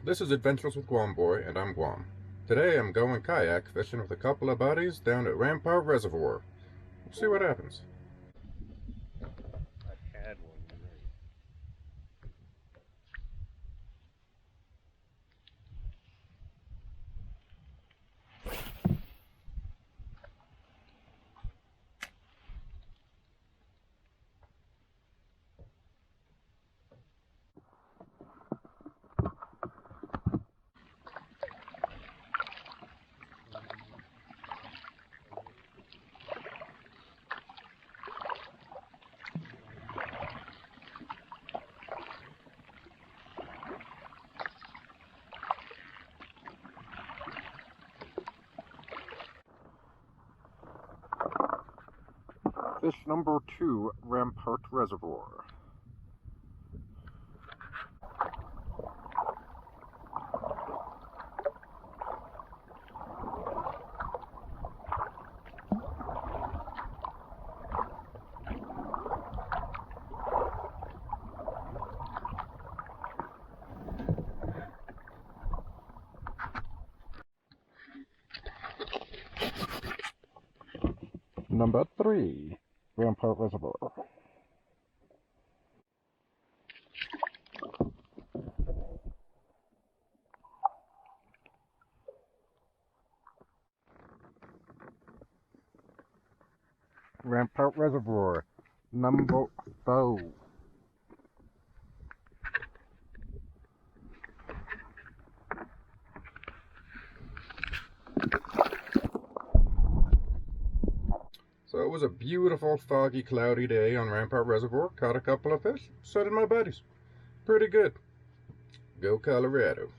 This is Adventures with Guam Boy, and I'm Guam. Today I'm going kayak fishing with a couple of buddies down at Rampart Reservoir. We'll see what happens. I had one. Fish number 2, Rampart Reservoir. Number 3, Rampart Reservoir. Rampart Reservoir, number 4. So it was a beautiful, foggy, cloudy day on Rampart Reservoir. Caught a couple of fish. So did my buddies. Pretty good. Go Colorado.